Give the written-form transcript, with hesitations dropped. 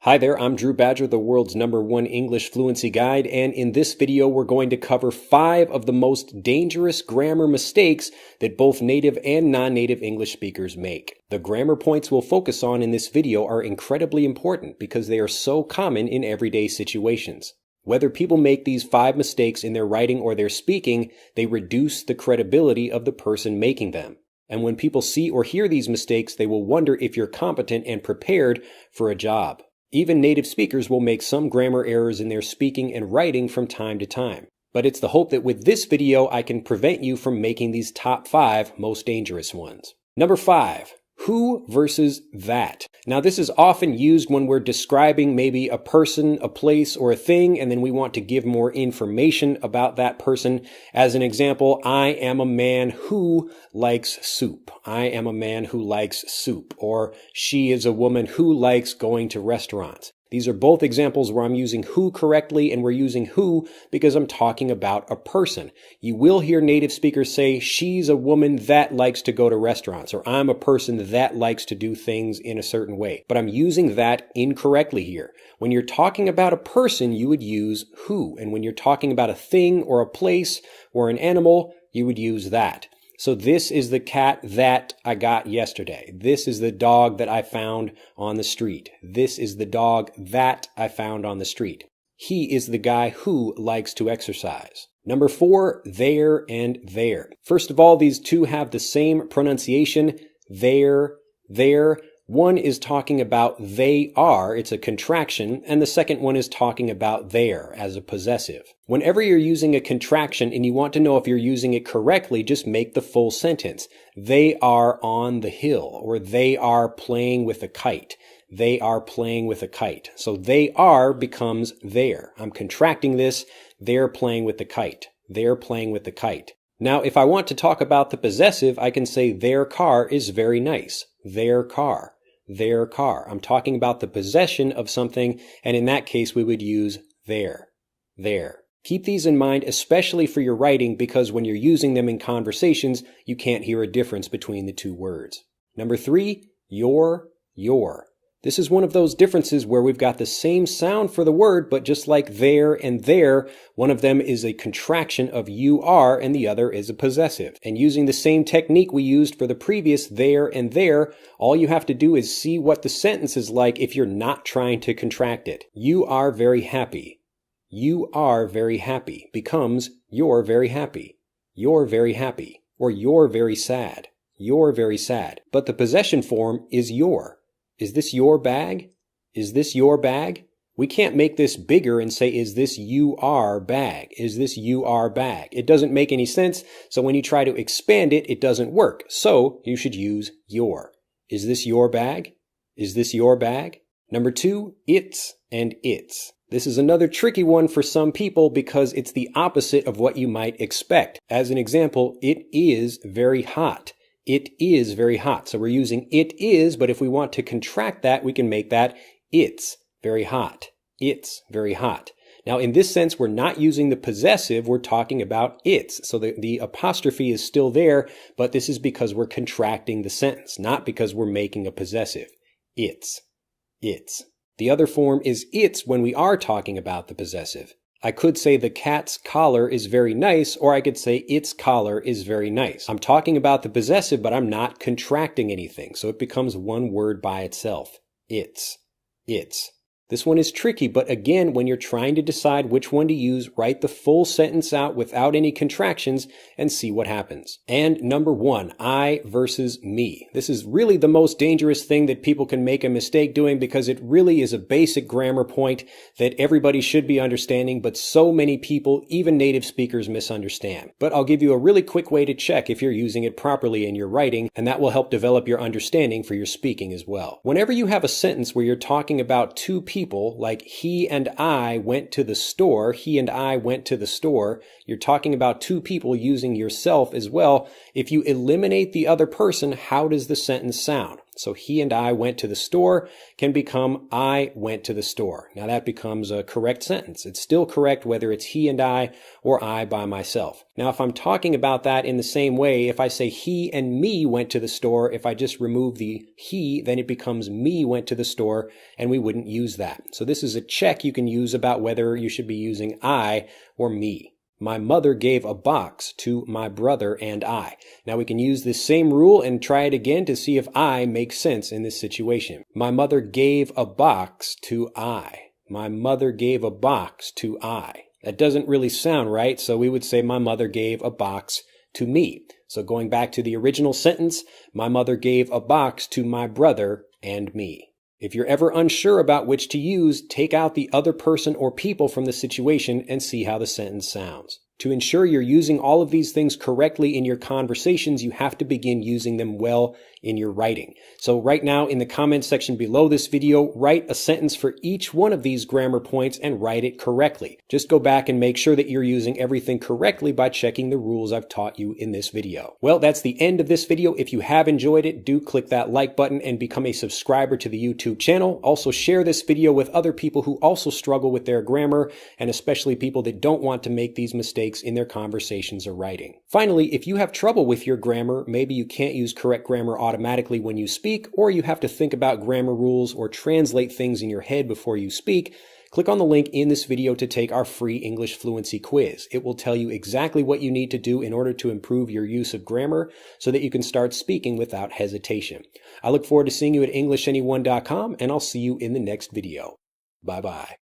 Hi there, I'm Drew Badger, the world's #1 English fluency guide, and in this video we're going to cover 5 of the most dangerous grammar mistakes that both native and non-native English speakers make. The grammar points we'll focus on in this video are incredibly important because they are so common in everyday situations. Whether people make these 5 mistakes in their writing or their speaking, they reduce the credibility of the person making them. And when people see or hear these mistakes, they will wonder if you're competent and prepared for a job. Even native speakers will make some grammar errors in their speaking and writing from time to time. But it's the hope that with this video, I can prevent you from making these top 5 most dangerous ones. Number 5. Who versus that. Now, this is often used when we're describing maybe a person, a place, or a thing, and then we want to give more information about that person. As an example, I am a man who likes soup. I am a man who likes soup. Or she is a woman who likes going to restaurants. These are both examples where I'm using who correctly, and we're using who because I'm talking about a person. You will hear native speakers say, she's a woman that likes to go to restaurants, or I'm a person that likes to do things in a certain way. But I'm using that incorrectly here. When you're talking about a person, you would use who. And when you're talking about a thing or a place or an animal, you would use that. So this is the cat that I got yesterday. This is the dog that I found on the street. This is the dog that I found on the street. He is the guy who likes to exercise. Number 4, there and there. First of all, these two have the same pronunciation. There. One is talking about they are, it's a contraction, and the second one is talking about there as a possessive. Whenever you're using a contraction and you want to know if you're using it correctly, just make the full sentence. They are on the hill, or they are playing with a kite. They are playing with a kite. So they are becomes there. I'm contracting this. They're playing with the kite. They're playing with the kite. Now, if I want to talk about the possessive, I can say their car is very nice. Their car. Their car. I'm talking about the possession of something, and in that case, we would use there. There. Keep these in mind, especially for your writing, because when you're using them in conversations, you can't hear a difference between the two words. Number 3, your. This is one of those differences where we've got the same sound for the word, but just like there and there, one of them is a contraction of you are and the other is a possessive. And using the same technique we used for the previous there and there, all you have to do is see what the sentence is like if you're not trying to contract it. You are very happy. You are very happy becomes you're very happy. You're very happy. Or you're very sad. You're very sad. But the possession form is your. Is this your bag? Is this your bag? We can't make this bigger and say, is this you are bag? Is this you are bag? It doesn't make any sense. So when you try to expand it, it doesn't work. So you should use your. Is this your bag? Is this your bag? Number 2, it's and its. This is another tricky one for some people because it's the opposite of what you might expect. As an example, it is very hot. It is very hot. So we're using it is, but if we want to contract that, we can make that it's very hot. It's very hot. Now, in this sense, we're not using the possessive. We're talking about it's. So the apostrophe is still there, but this is because we're contracting the sentence, not because we're making a possessive. It's. The other form is it's when we are talking about the possessive. I could say the cat's collar is very nice, or I could say its collar is very nice. I'm talking about the possessive, but I'm not contracting anything, so it becomes one word by itself. It's. This one is tricky, but again, when you're trying to decide which one to use, write the full sentence out without any contractions and see what happens. And number 1, I versus me. This is really the most dangerous thing that people can make a mistake doing because it really is a basic grammar point that everybody should be understanding, but so many people, even native speakers, misunderstand. But I'll give you a really quick way to check if you're using it properly in your writing, and that will help develop your understanding for your speaking as well. Whenever you have a sentence where you're talking about two people, like he and I went to the store, he and I went to the store, you're talking about two people using yourself as well. If you eliminate the other person, how does the sentence sound? So he and I went to the store can become I went to the store. Now that becomes a correct sentence. It's still correct whether it's he and I or I by myself. Now if I'm talking about that in the same way, if I say he and me went to the store, if I just remove the he, then it becomes me went to the store, and we wouldn't use that. So this is a check you can use about whether you should be using I or me. My mother gave a box to my brother and I. Now we can use this same rule and try it again to see if I makes sense in this situation. My mother gave a box to I. My mother gave a box to I. That doesn't really sound right, so we would say my mother gave a box to me. So going back to the original sentence, my mother gave a box to my brother and me. If you're ever unsure about which to use, take out the other person or people from the situation and see how the sentence sounds. To ensure you're using all of these things correctly in your conversations, you have to begin using them well in your writing. So right now in the comment section below this video, write a sentence for each one of these grammar points and write it correctly. Just go back and make sure that you're using everything correctly by checking the rules I've taught you in this video. Well, that's the end of this video. If you have enjoyed it, do click that like button and become a subscriber to the YouTube channel. Also share this video with other people who also struggle with their grammar, and especially people that don't want to make these mistakes in their conversations or writing. Finally, if you have trouble with your grammar, maybe you can't use correct grammar automatically when you speak, or you have to think about grammar rules or translate things in your head before you speak, click on the link in this video to take our free English fluency quiz. It will tell you exactly what you need to do in order to improve your use of grammar so that you can start speaking without hesitation. I look forward to seeing you at EnglishAnyone.com, and I'll see you in the next video. Bye-bye.